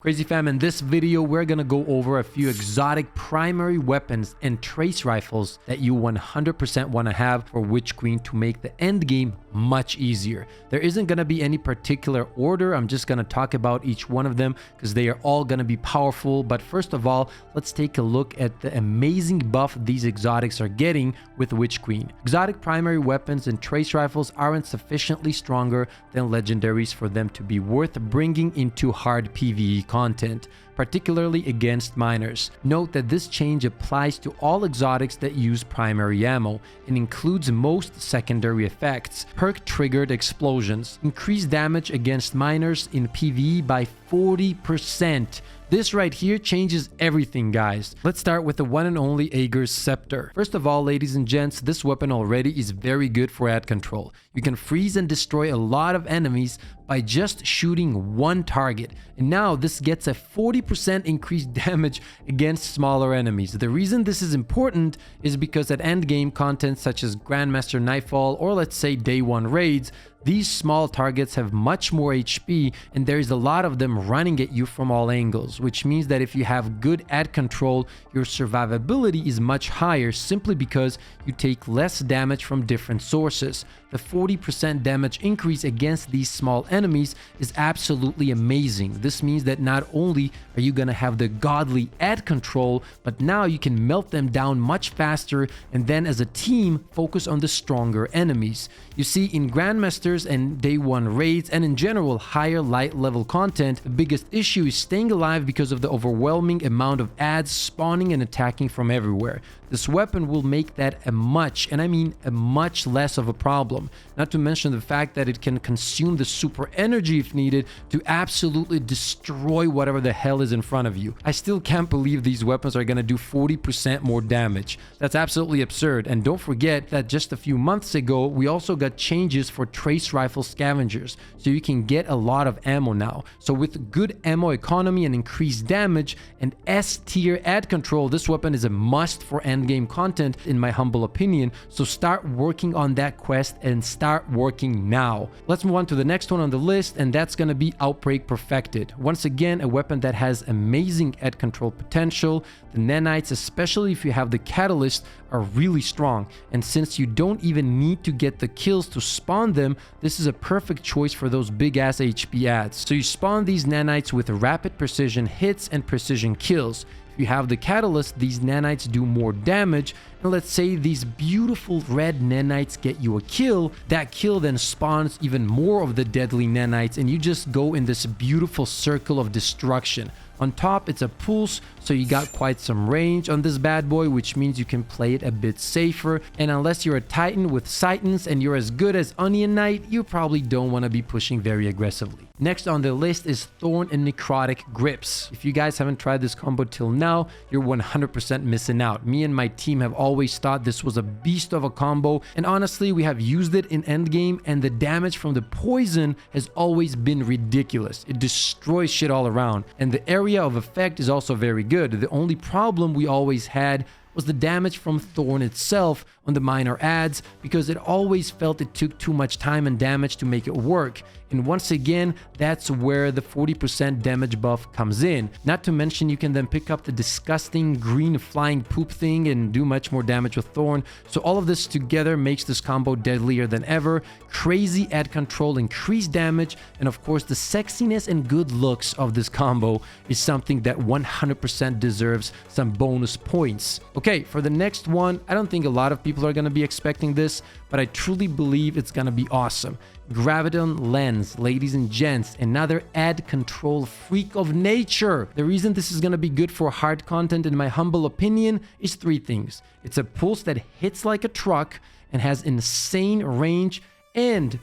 Crazy fam, in this video we're gonna go over a few exotic primary weapons and trace rifles that you 100% want to have for Witch Queen to make the end game much easier. There isn't gonna be any particular order. I'm just gonna talk about each one of them because they are all gonna be powerful. But first of all, let's take a look at the amazing buff these exotics are getting with Witch Queen. Exotic primary weapons and trace rifles aren't sufficiently stronger than legendaries for them to be worth bringing into hard PvE content, particularly against miners. Note that this change applies to all exotics that use primary ammo and includes most secondary effects. Perk triggered explosions increase damage against miners in PvE by 40%. This right here changes everything, guys. Let's start with the one and only Ager's Scepter. First of all, ladies and gents, this weapon already is very good for ad control. You can freeze and destroy a lot of enemies by just shooting one target. And now this gets a 40% increased damage against smaller enemies. The reason this is important is because at endgame content such as Grandmaster Nightfall or let's say Day 1 raids, these small targets have much more HP and there's a lot of them running at you from all angles, which means that if you have good ad control, your survivability is much higher simply because you take less damage from different sources. The 40% damage increase against these small enemies is absolutely amazing. This means that not only are you gonna have the godly ad control, but now you can melt them down much faster and then as a team focus on the stronger enemies. You see, in Grandmasters and Day 1 raids and in general higher light level content, the biggest issue is staying alive because of the overwhelming amount of ads spawning and attacking from everywhere. This weapon will make that a much, and I mean a much less of a problem. Not to mention the fact that it can consume the super energy if needed to absolutely destroy whatever the hell is in front of you. I still can't believe these weapons are gonna do 40% more damage. That's absolutely absurd. And don't forget that just a few months ago, we also got changes for trace rifle scavengers, so you can get a lot of ammo now. So with good ammo economy and increased damage and S tier ad control, this weapon is a must for endgame content in my humble opinion. So start working on that quest and start working now. Let's move on to the next one on the list, and that's gonna be Outbreak Perfected. Once again, a weapon that has amazing ad control potential. The nanites, especially if you have the catalyst, are really strong, and since you don't even need to get the kills to spawn them, this is a perfect choice for those big ass HP ads. So you spawn these nanites with rapid precision hits and precision kills. If you have the catalyst, these nanites do more damage, and let's say these beautiful red nanites get you a kill, that kill then spawns even more of the deadly nanites and you just go in this beautiful circle of destruction. On top, it's a pulse, so you got quite some range on this bad boy, which means you can play it a bit safer. And unless you're a Titan with Sightons and you're as good as Onion Knight, you probably don't want to be pushing very aggressively. Next on the list is Thorn and Necrotic grips. If you guys haven't tried this combo till now, you're 100% missing out. Me and my team have always thought this was a beast of a combo, and honestly, we have used it in endgame, and the damage from the poison has always been ridiculous. It destroys shit all around, and the area of effect is also very good. The only problem we always had was the damage from Thorn itself on the minor ads, because it always felt it took too much time and damage to make it work. And once again, that's where the 40% damage buff comes in. Not to mention, you can then pick up the disgusting green flying poop thing and do much more damage with Thorn. So all of this together makes this combo deadlier than ever. Crazy ad control, increased damage, and of course the sexiness and good looks of this combo is something that 100% deserves some bonus points. Okay, for the next one, I don't think a lot of people are going to be expecting this, but I truly believe it's going to be awesome. Graviton Lens, ladies and gents, another ad control freak of nature. The reason this is going to be good for hard content in my humble opinion is three things. It's a pulse that hits like a truck and has insane range and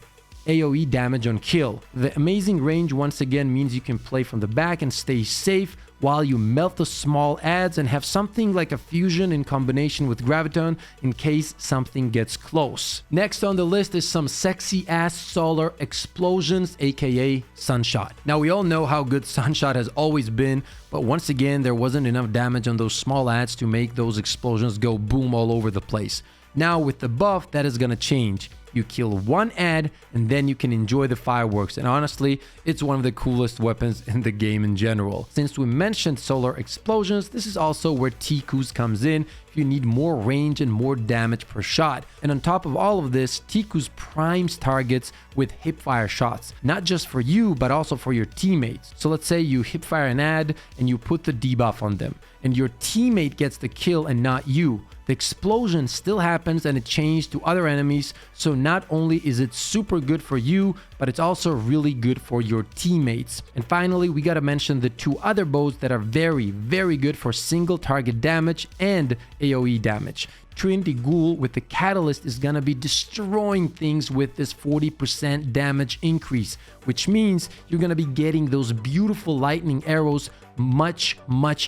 AoE damage on kill. The amazing range once again means you can play from the back and stay safe while you melt the small ads and have something like a fusion in combination with Graviton in case something gets close. Next on the list is some sexy ass solar explosions, aka Sunshot. Now we all know how good Sunshot has always been, but once again there wasn't enough damage on those small ads to make those explosions go boom all over the place. Now with the buff, that is gonna change. You kill one ad and then you can enjoy the fireworks. And honestly, it's one of the coolest weapons in the game in general. Since we mentioned solar explosions, this is also where Tiku's comes in if you need more range and more damage per shot. And on top of all of this, Tiku's primes targets with hipfire shots, not just for you, but also for your teammates. So let's say you hipfire an ad and you put the debuff on them, and your teammate gets the kill and not you. The explosion still happens and it changes to other enemies, so not only is it super good for you, but it's also really good for your teammates. And finally, we gotta mention the two other bows that are very, very good for single target damage and AoE damage. Trinity Ghoul with the Catalyst is gonna be destroying things with this 40% damage increase, which means you're gonna be getting those beautiful lightning arrows much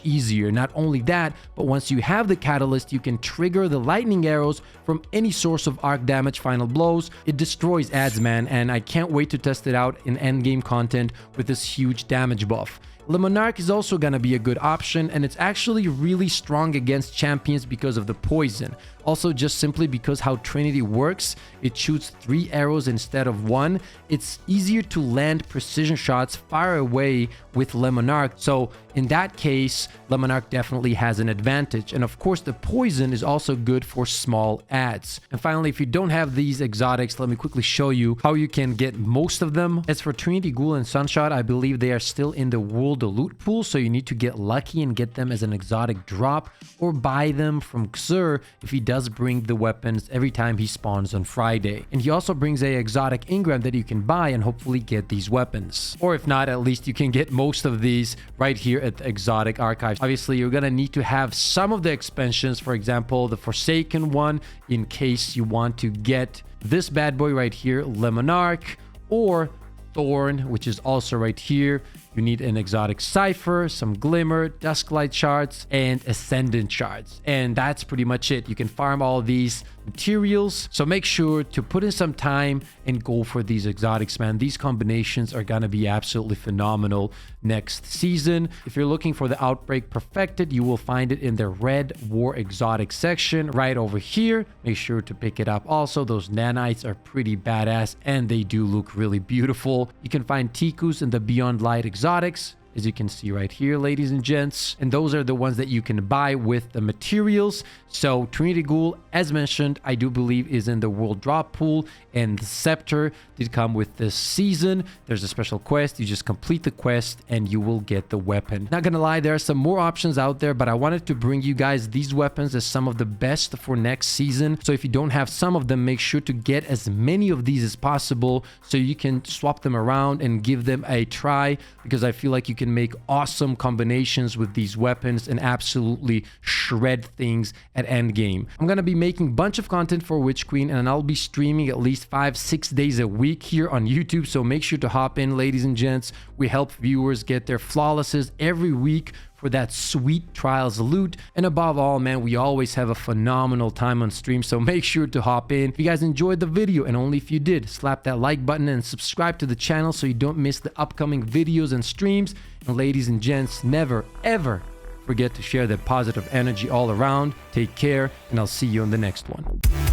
easier. Not only that, but once you have the Catalyst, you can trigger the lightning arrows from any source of arc damage final blows. It destroys ads, man, and I can't wait to test it out in endgame content with this huge damage buff. Le Monarque is also gonna be a good option, and it's actually really strong against champions because of the poison. Also, just simply because how Trinity works, it shoots 3 arrows instead of 1. It's easier to land precision shots far away with Le Monarque. So in that case, Le Monarque definitely has an advantage. And of course, the poison is also good for small ads. And finally, if you don't have these exotics, let me quickly show you how you can get most of them. As for Trinity Ghoul and Sunshot, I believe they are still in the World Loot Pool, so you need to get lucky and get them as an exotic drop, or buy them from Xur if he does bring the weapons every time he spawns on Friday. And he also brings a exotic engram that you can buy and hopefully get these weapons. Or if not, at least you can get most of these right here at the exotic archives. Obviously, you're gonna need to have some of the expansions, for example, the Forsaken one, in case you want to get this bad boy right here, Le Monarque, or Thorn, which is also right here. You need an exotic cipher, some glimmer, dusklight shards, and ascendant shards. And that's pretty much it. You can farm all these materials. So make sure to put in some time and go for these exotics, man. These combinations are gonna be absolutely phenomenal next season. If you're looking for the Outbreak Perfected, you will find it in the Red War Exotic section right over here. Make sure to pick it up. Also, those nanites are pretty badass and they do look really beautiful. You can find Tiku's in the Beyond Light exotics, as you can see right here, ladies and gents. And those are the ones that you can buy with the materials. So Trinity Ghoul, as mentioned, I do believe is in the World Drop Pool, and the Scepter did come with this season. There's a special quest. You just complete the quest and you will get the weapon. Not gonna lie, there are some more options out there, but I wanted to bring you guys these weapons as some of the best for next season. So if you don't have some of them, make sure to get as many of these as possible so you can swap them around and give them a try, because I feel like you can make awesome combinations with these weapons and absolutely shred things at endgame. I'm gonna be making a bunch of content for Witch Queen, and I'll be streaming at least 5-6 days a week here on YouTube, so make sure to hop in, ladies and gents. We help viewers get their flawlesses every week for that sweet trials loot. And above all, man, we always have a phenomenal time on stream, so make sure to hop in. If you guys enjoyed the video, and only if you did, slap that like button and subscribe to the channel so you don't miss the upcoming videos and streams. And ladies and gents, never ever forget to share that positive energy all around. Take care, and I'll see you on the next one.